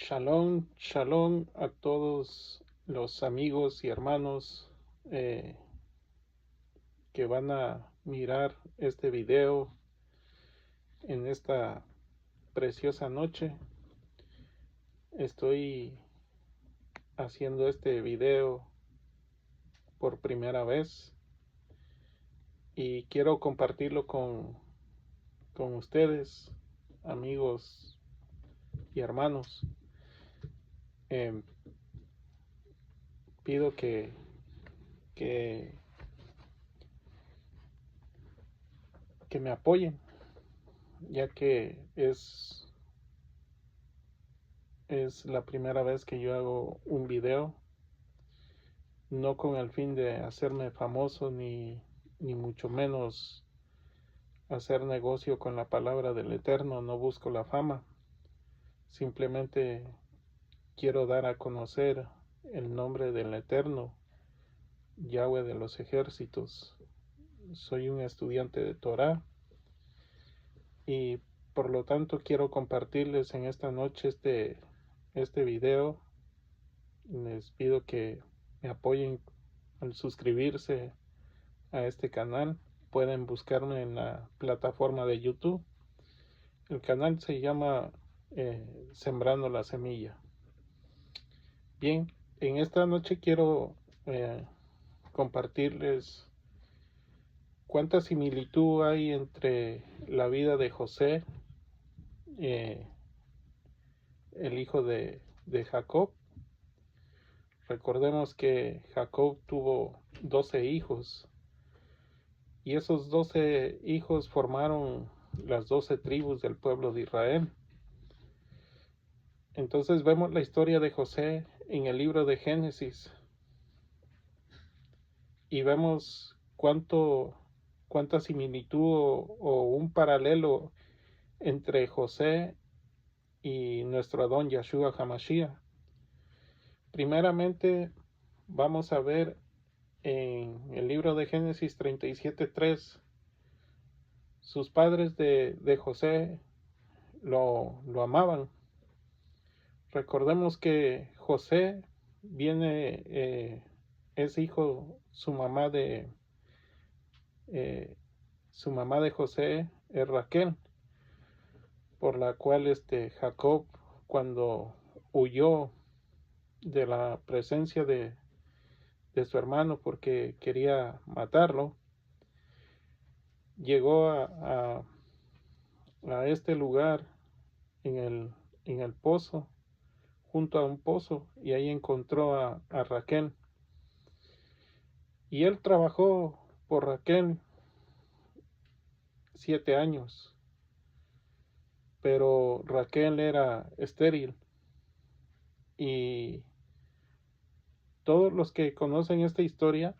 Shalom, shalom a todos los amigos y hermanos eh, que van a mirar este video en esta preciosa noche. Estoy haciendo este video por primera vez y quiero compartirlo con ustedes, amigos y hermanos. Pido que me apoyen, ya que es la primera vez que yo hago un video, no con el fin de hacerme famoso ni mucho menos hacer negocio con la palabra del Eterno. No busco la fama, simplemente quiero dar a conocer el nombre del Eterno, Yahweh de los ejércitos. Soy un estudiante de Torah y por lo tanto quiero compartirles en esta noche este video. Les pido que me apoyen al suscribirse a este canal. Pueden buscarme en la plataforma de YouTube. El canal se llama Sembrando la Semilla. Bien, en esta noche quiero compartirles cuánta similitud hay entre la vida de José, el hijo de Jacob. Recordemos que Jacob tuvo 12 hijos y esos 12 hijos formaron las 12 tribus del pueblo de Israel. Entonces vemos la historia de José en el libro de Génesis y vemos cuánta similitud o un paralelo entre José y nuestro Adón Yeshua HaMashiach. Primeramente vamos a ver en el libro de Génesis 37:3, sus padres de José lo amaban. Recordemos que José es hijo, su mamá de José es Raquel, por la cual Jacob, cuando huyó de la presencia de su hermano porque quería matarlo, llegó a este lugar en el pozo, junto a un pozo, y ahí encontró a Raquel. Y él trabajó por Raquel 7 años, pero Raquel era estéril. Y todos los que conocen esta historia,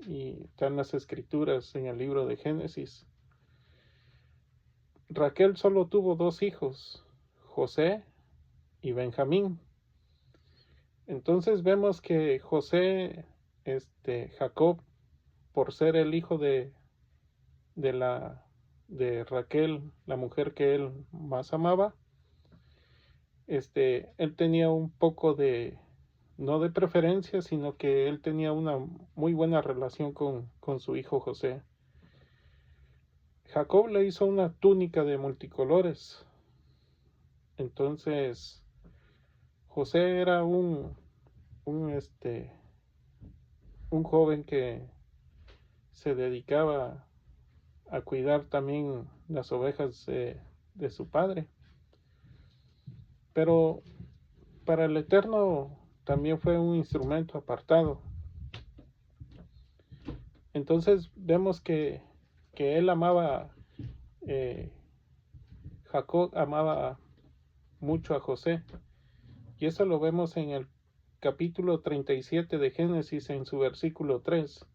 y están las escrituras en el libro de Génesis, Raquel solo tuvo 2 hijos, José y Benjamín. Entonces vemos que José, Jacob, por ser el hijo de Raquel, la mujer que él más amaba, él tenía un poco no de preferencia, sino que él tenía una muy buena relación con su hijo José. Jacob le hizo una túnica de multicolores. Entonces José era un joven que se dedicaba a cuidar también las ovejas de su padre. Pero para el Eterno también fue un instrumento apartado. Entonces vemos que él amaba, Jacob amaba mucho a José. Y eso lo vemos en el capítulo 37 de Génesis, en su versículo 3.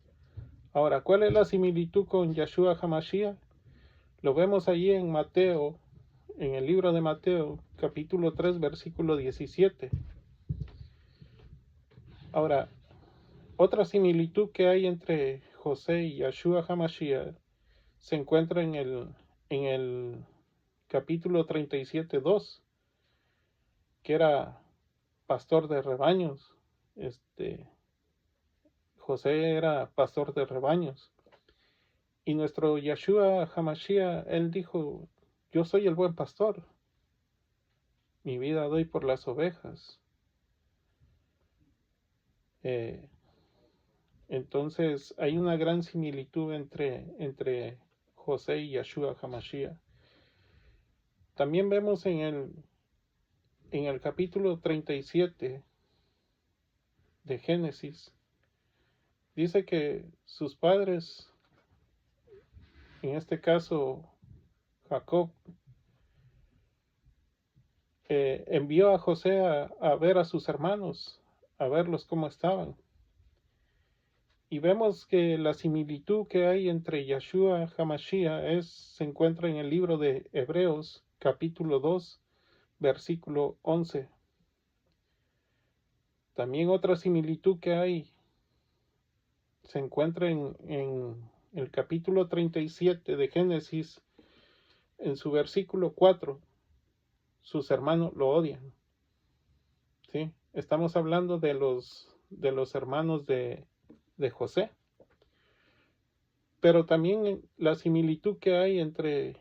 Ahora, ¿cuál es la similitud con Yeshua HaMashiach? Lo vemos allí en Mateo, en el libro de Mateo, capítulo 3, versículo 17. Ahora, otra similitud que hay entre José y Yeshua HaMashiach se encuentra en el capítulo 37:2. que era pastor de rebaños. José era pastor de rebaños. Y nuestro Yeshua Hamashiach, él dijo, yo soy el buen pastor. Mi vida doy por las ovejas. Entonces hay una gran similitud entre José y Yeshua Hamashiach. También vemos en el capítulo 37 de Génesis, dice que sus padres, en este caso Jacob, envió a José a ver a sus hermanos, a verlos cómo estaban. Y vemos que la similitud que hay entre Yeshua Hamashiach se encuentra en el libro de Hebreos, capítulo 2, versículo 11. También otra similitud que hay se encuentra en el capítulo 37 de Génesis, en su versículo 4. Sus hermanos lo odian. ¿Sí? Estamos hablando de los hermanos de José. Pero también la similitud que hay entre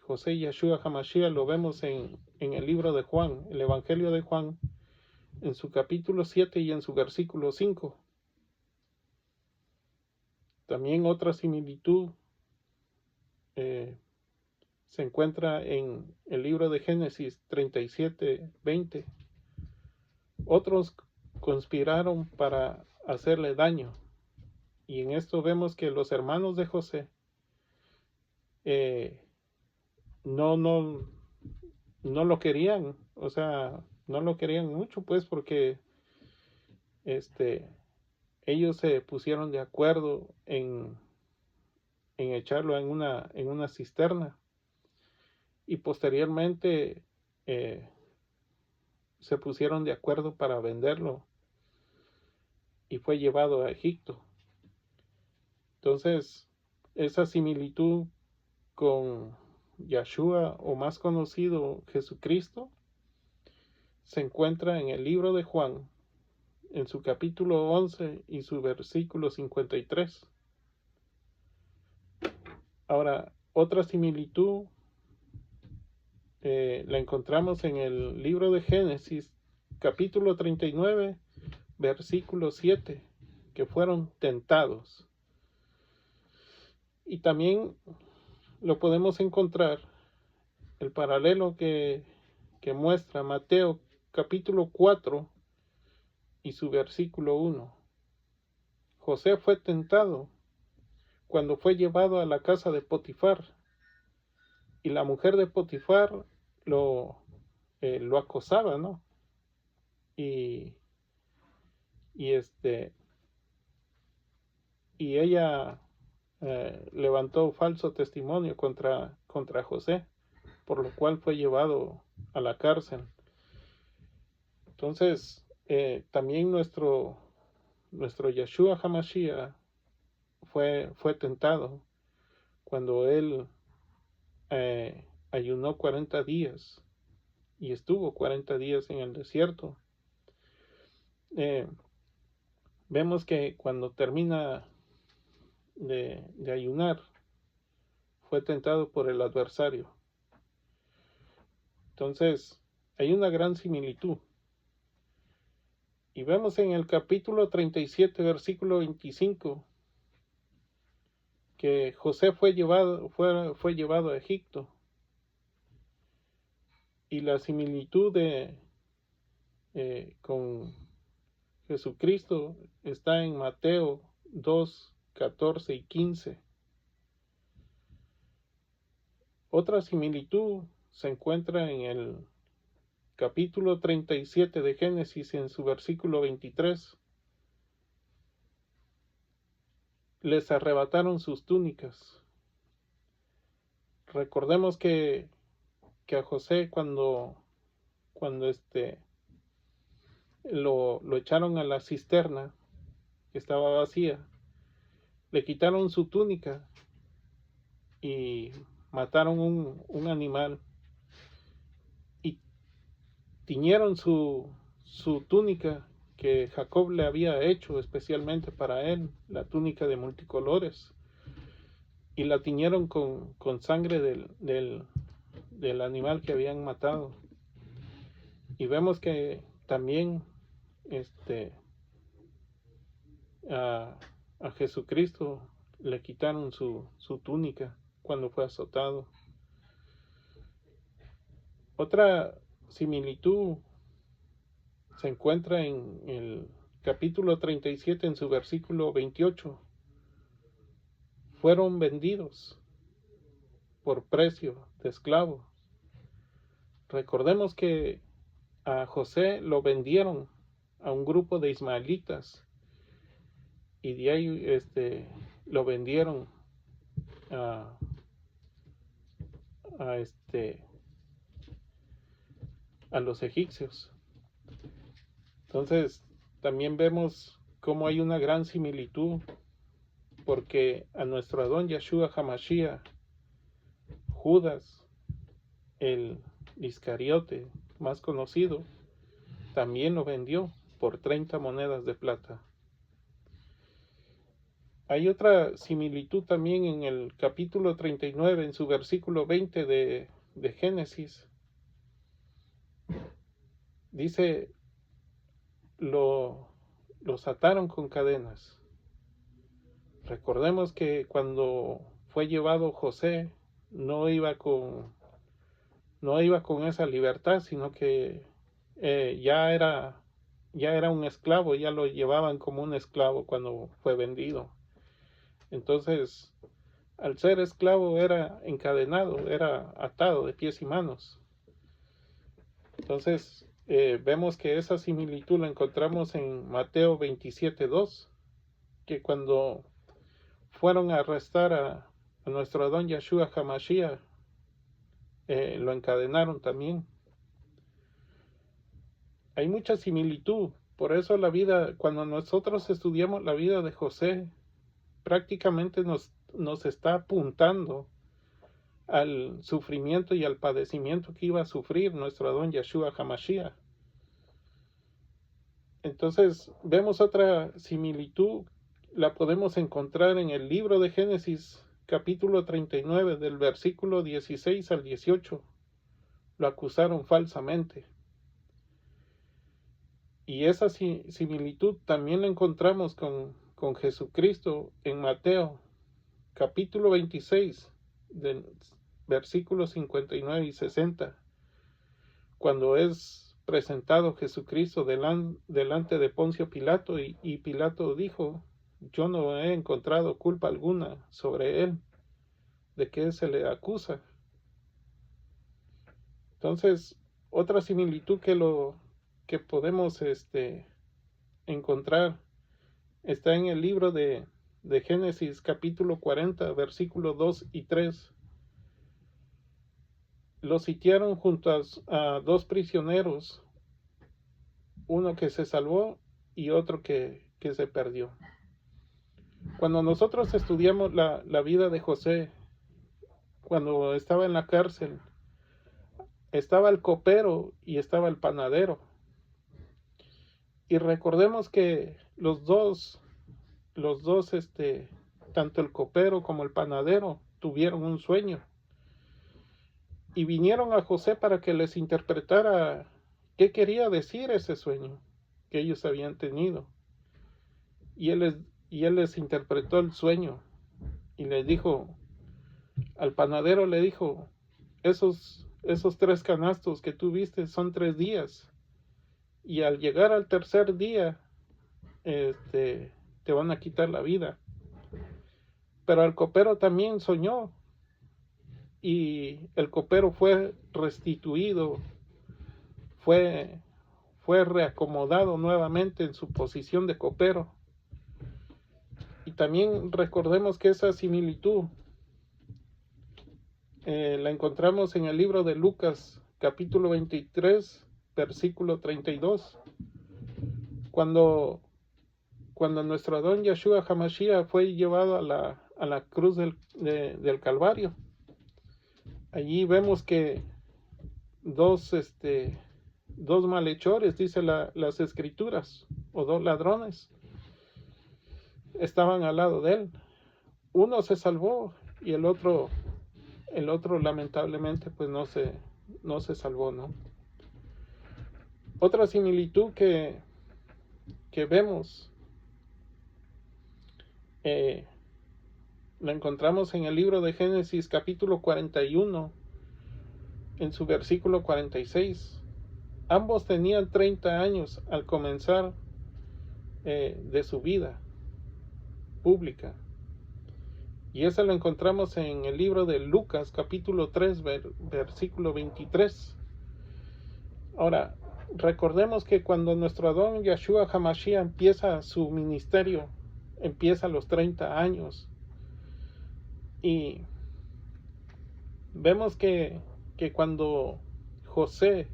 José y Yeshua Hamashiach lo vemos en el libro de Juan, el Evangelio de Juan, en su capítulo 7 y en su versículo 5. También otra similitud se encuentra en el libro de Génesis 37, 20. Otros conspiraron para hacerle daño. Y en esto vemos que los hermanos de José no lo querían, o sea, no lo querían mucho, pues, porque ellos se pusieron de acuerdo en echarlo en una cisterna, y posteriormente se pusieron de acuerdo para venderlo y fue llevado a Egipto. Entonces, esa similitud con Yeshua, o más conocido Jesucristo, se encuentra en el libro de Juan, en su capítulo 11 y su versículo 53. Ahora, otra similitud la encontramos en el libro de Génesis, capítulo 39, versículo 7, que fueron tentados. Y también lo podemos encontrar, el paralelo que muestra Mateo capítulo 4 y su versículo 1. José fue tentado cuando fue llevado a la casa de Potifar, y la mujer de Potifar lo acosaba, ¿no? Y ella levantó falso testimonio contra José, por lo cual fue llevado a la cárcel. Entonces, también nuestro Yeshua Hamashiach fue tentado cuando él ayunó 40 días y estuvo 40 días en el desierto. Vemos que cuando termina de ayunar, fue tentado por el adversario. Entonces, hay una gran similitud. Y vemos en el capítulo 37, versículo 25, que José fue llevado a Egipto. Y la similitud con Jesucristo está en Mateo 2, 14 y 15. Otra similitud se encuentra en el capítulo 37 de Génesis, en su versículo 23. Les arrebataron sus túnicas. Recordemos que a José cuando lo echaron a la cisterna, que estaba vacía, le quitaron su túnica y mataron un animal, tiñeron su túnica que Jacob le había hecho especialmente para él, la túnica de multicolores, y la tiñeron con sangre del animal que habían matado. Y vemos que también a Jesucristo le quitaron su túnica cuando fue azotado. Otra similitud se encuentra en el capítulo 37, en su versículo 28. Fueron vendidos por precio de esclavos. Recordemos que a José lo vendieron a un grupo de ismaelitas, y de ahí lo vendieron a los egipcios. Entonces también vemos cómo hay una gran similitud, porque a nuestro Adón Yeshua HaMashiach, Judas, el Iscariote más conocido, también lo vendió por 30 monedas de plata. Hay otra similitud también en el capítulo 39, en su versículo 20 de Génesis. Dice, los ataron con cadenas. Recordemos que cuando fue llevado José, no iba con esa libertad, sino que ya era un esclavo, ya lo llevaban como un esclavo cuando fue vendido. Entonces, al ser esclavo era encadenado, era atado de pies y manos. Entonces, vemos que esa similitud la encontramos en Mateo 27:2, que cuando fueron a arrestar a nuestro Adón Yeshua HaMashiach, lo encadenaron también. Hay mucha similitud. Por eso cuando nosotros estudiamos la vida de José, prácticamente nos está apuntando al sufrimiento y al padecimiento que iba a sufrir nuestro Adón Yeshua HaMashiach. Entonces vemos otra similitud, la podemos encontrar en el libro de Génesis, capítulo 39, del versículo 16 al 18. Lo acusaron falsamente. Y esa similitud también la encontramos con Jesucristo en Mateo, capítulo 26, del versículos 59 y 60, cuando es presentado Jesucristo delante de Poncio Pilato, y Pilato dijo, yo no he encontrado culpa alguna sobre él, ¿de qué se le acusa? Entonces, otra similitud que podemos encontrar está en el libro de Génesis, capítulo 40, versículos 2 y 3. Los sitiaron junto a dos prisioneros, uno que se salvó y otro que se perdió. Cuando nosotros estudiamos la vida de José, cuando estaba en la cárcel, estaba el copero y estaba el panadero. Y recordemos que los dos, tanto el copero como el panadero, tuvieron un sueño. Y vinieron a José para que les interpretara qué quería decir ese sueño que ellos habían tenido. Y él les interpretó el sueño y les dijo, al panadero le dijo, esos 3 canastos que tú viste son 3 días. Y al llegar al tercer día, te van a quitar la vida. Pero el copero también soñó, y el copero fue restituido, fue reacomodado nuevamente en su posición de copero. Y también recordemos que esa similitud la encontramos en el libro de Lucas, capítulo 23, versículo 32, cuando nuestro Adón Yeshua HaMashiach fue llevado a la cruz del Calvario. Allí vemos que dos dos malhechores, dice las escrituras, o dos ladrones, estaban al lado de él. Uno se salvó y el otro lamentablemente pues no se salvó, ¿no? Otra similitud que vemos la encontramos en el libro de Génesis capítulo 41, en su versículo 46. Ambos tenían 30 años al comenzar de su vida pública. Y eso lo encontramos en el libro de Lucas capítulo 3, versículo 23. Ahora, recordemos que cuando nuestro Adón Yeshua HaMashiach empieza su ministerio, empieza a los 30 años. Y vemos que cuando José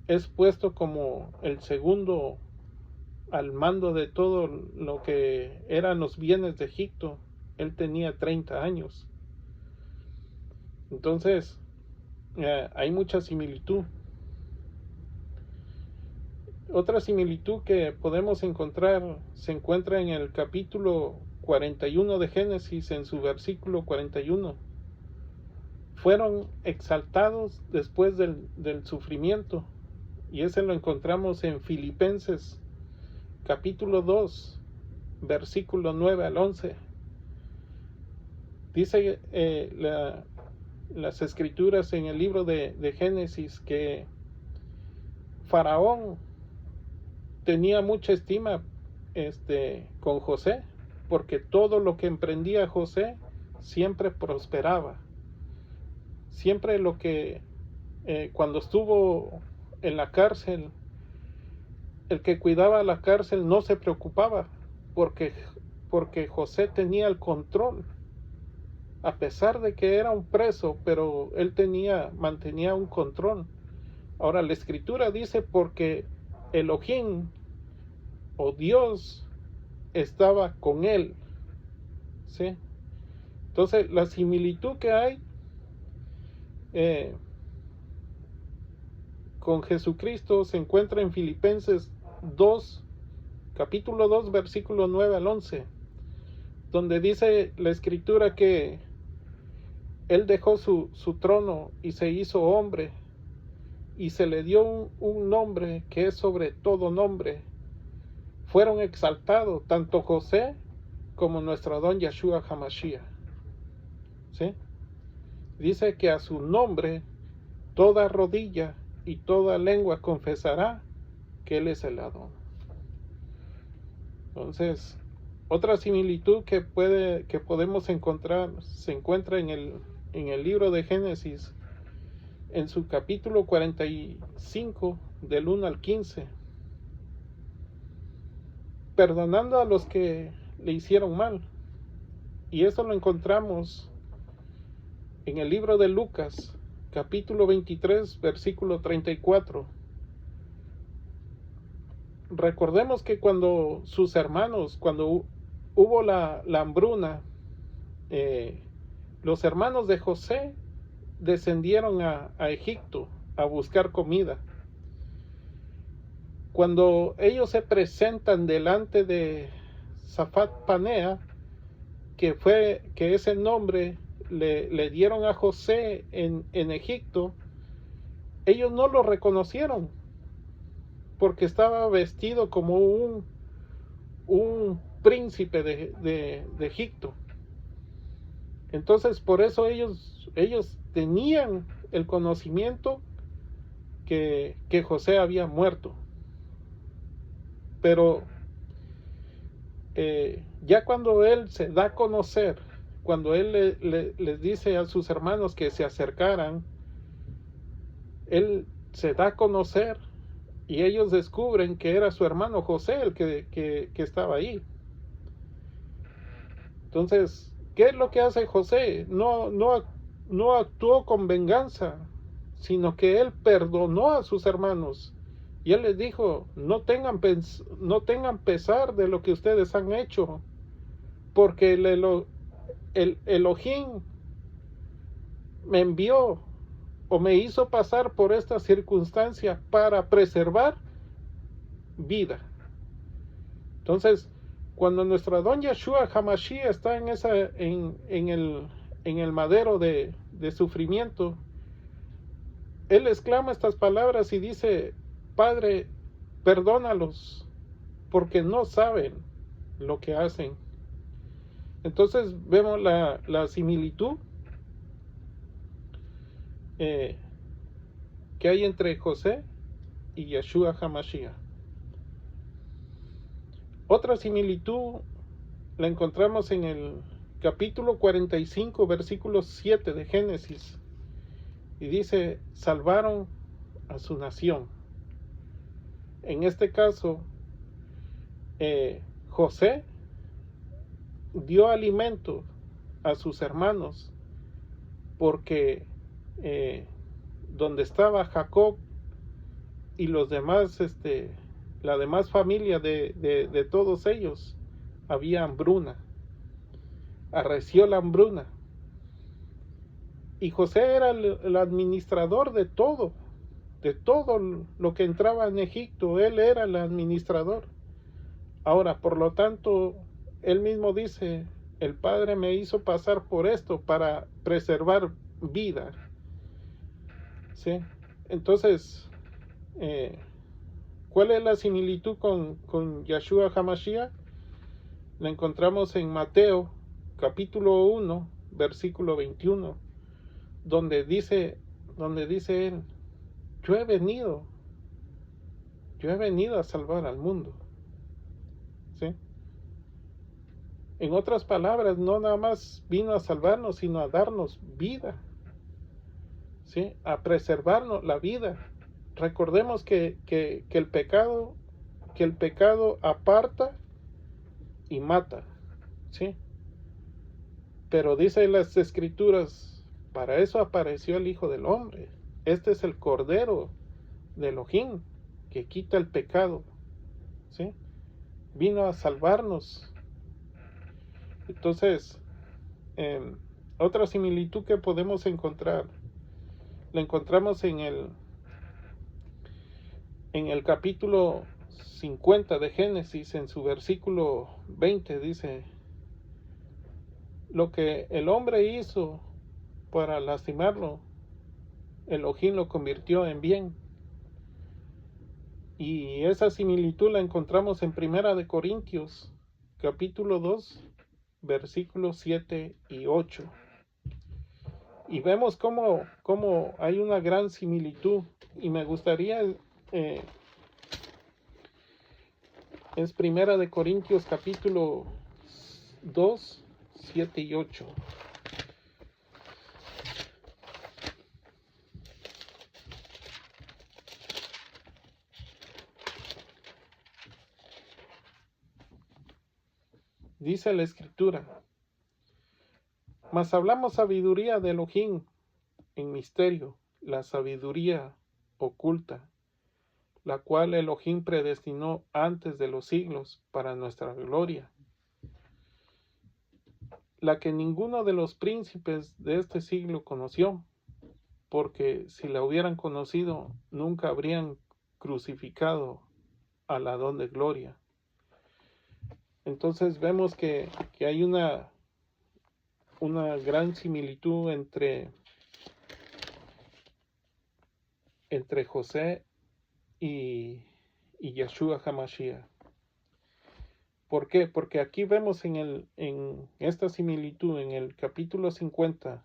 es puesto como el segundo al mando de todo lo que eran los bienes de Egipto, él tenía 30 años. Entonces, hay mucha similitud. Otra similitud que podemos encontrar se encuentra en el capítulo 41 de Génesis, en su versículo 41. Fueron exaltados después del sufrimiento, y ese lo encontramos en Filipenses capítulo 2, versículo 9 al 11. Dice las escrituras en el libro de Génesis que Faraón tenía mucha estima con José, porque todo lo que emprendía José siempre prosperaba. Siempre lo que cuando estuvo en la cárcel, el que cuidaba la cárcel no se preocupaba, porque José tenía el control. A pesar de que era un preso, pero él mantenía un control. Ahora la escritura dice porque Elohim o Dios estaba con él, ¿sí? Entonces la similitud que hay con Jesucristo se encuentra en Filipenses 2, capítulo 2, versículo 9 al 11, donde dice la escritura que él dejó su trono y se hizo hombre, y se le dio un nombre que es sobre todo nombre. Fueron exaltados tanto José como nuestro Adón Yeshua HaMashiach, ¿sí? Dice que a su nombre toda rodilla y toda lengua confesará que él es el Adón. Entonces, otra similitud que podemos encontrar se encuentra en el libro de Génesis, en su capítulo 45, del 1 al 15. Perdonando a los que le hicieron mal. Y eso lo encontramos en el libro de Lucas, capítulo 23, versículo 34. Recordemos que cuando sus hermanos, cuando hubo la hambruna, los hermanos de José descendieron a Egipto a buscar comida. Cuando ellos se presentan delante de Zafat Panea, que ese nombre le dieron a José en Egipto, ellos no lo reconocieron, porque estaba vestido como un príncipe de Egipto. Entonces por eso ellos tenían el conocimiento que José había muerto. Pero ya cuando él se da a conocer, cuando él les dice a sus hermanos que se acercaran, él se da a conocer y ellos descubren que era su hermano José el que estaba ahí. Entonces, ¿qué es lo que hace José? No actuó con venganza, sino que él perdonó a sus hermanos. Y él les dijo, no tengan pesar de lo que ustedes han hecho, porque el Elohim me envió o me hizo pasar por esta circunstancia para preservar vida. Entonces, cuando nuestra don Yeshua Hamashiach está en el madero de sufrimiento, él exclama estas palabras y dice: Padre, perdónalos, porque no saben lo que hacen. Entonces vemos la similitud que hay entre José y Yeshua Hamashiach. Otra similitud la encontramos en el capítulo 45, versículo 7 de Génesis. Y dice: salvaron a su nación. En este caso, José dio alimento a sus hermanos, porque donde estaba Jacob y los demás, la demás familia de todos ellos, había hambruna, arreció la hambruna. Y José era el administrador de todo lo que entraba en Egipto. Él era el administrador. Ahora, por lo tanto, él mismo dice: el Padre me hizo pasar por esto para preservar vida. ¿Sí? Entonces, ¿cuál es la similitud con Yeshua Hamashiach? La encontramos en Mateo, capítulo 1, versículo 21, donde dice él: yo he venido a salvar al mundo. ¿Sí? En otras palabras, no nada más vino a salvarnos, sino a darnos vida. ¿Sí? A preservarnos la vida. Recordemos que el pecado aparta y mata. ¿Sí? Pero dice las Escrituras: para eso apareció el Hijo del Hombre. Este es el Cordero de Elohim, que quita el pecado. ¿Sí? Vino a salvarnos. Entonces, otra similitud que podemos encontrar, la encontramos en el capítulo 50 de Génesis, en su versículo 20, dice: lo que el hombre hizo para lastimarlo, Elohim lo convirtió en bien. Y esa similitud la encontramos en Primera de Corintios, capítulo 2, versículos 7 y 8. Y vemos cómo hay una gran similitud. Y me gustaría, es Primera de Corintios, capítulo 2, 7 y 8. Dice la Escritura: mas hablamos sabiduría de Elohim en misterio, la sabiduría oculta, la cual Elohim predestinó antes de los siglos para nuestra gloria, la que ninguno de los príncipes de este siglo conoció, porque si la hubieran conocido, nunca habrían crucificado al Adón de gloria. Entonces vemos que hay una gran similitud entre José y Yeshua Hamashiach. ¿Por qué? Porque aquí vemos en esta similitud, en el capítulo 50,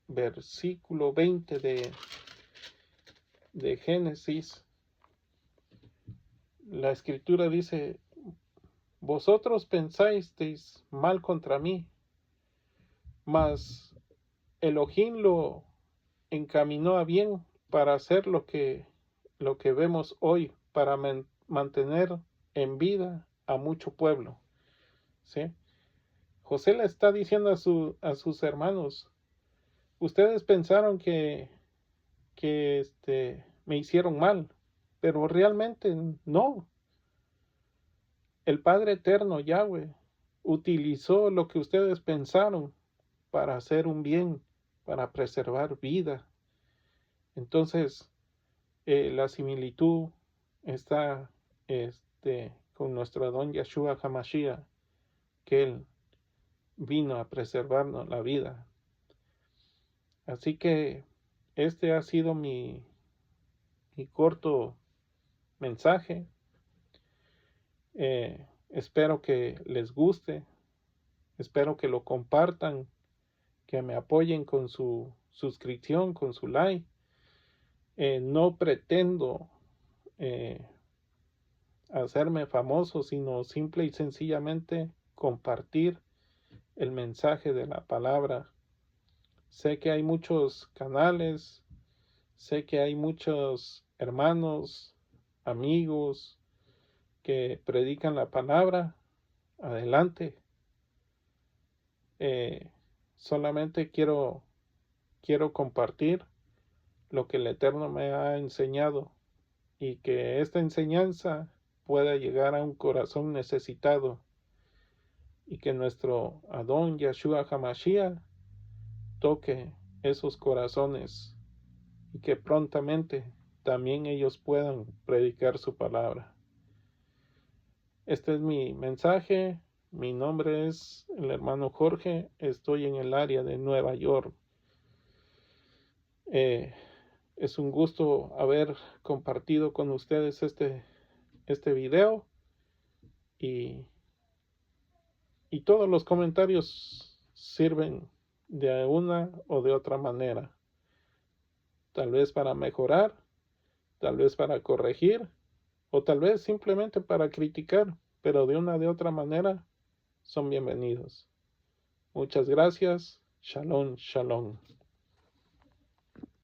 versículo 20 de Génesis, la Escritura dice: vosotros pensasteis mal contra mí, mas Elohim lo encaminó a bien para hacer lo que vemos hoy, para mantener en vida a mucho pueblo. ¿Sí? José le está diciendo a sus hermanos: ustedes pensaron que me hicieron mal, pero realmente no. El Padre Eterno, Yahweh, utilizó lo que ustedes pensaron para hacer un bien, para preservar vida. Entonces, la similitud está con nuestro Adón Yeshua HaMashiach, que Él vino a preservarnos la vida. Así que este ha sido mi corto mensaje. Espero que les guste, espero que lo compartan, que me apoyen con su suscripción, con su like. No pretendo hacerme famoso, sino simple y sencillamente compartir el mensaje de la palabra. Sé que hay muchos canales, sé que hay muchos hermanos, amigos que predican la palabra. Adelante. Solamente quiero compartir lo que el Eterno me ha enseñado, y que esta enseñanza pueda llegar a un corazón necesitado, y que nuestro Adón Yeshua HaMashiach toque esos corazones, y que prontamente también ellos puedan predicar su palabra. Este es mi mensaje. Mi nombre es el hermano Jorge. Estoy en el área de Nueva York. Es un gusto haber compartido con ustedes este video, y todos los comentarios sirven de una o de otra manera. Tal vez para mejorar, tal vez para corregir, o tal vez simplemente para criticar, pero de una o de otra manera son bienvenidos. Muchas gracias. Shalom, shalom.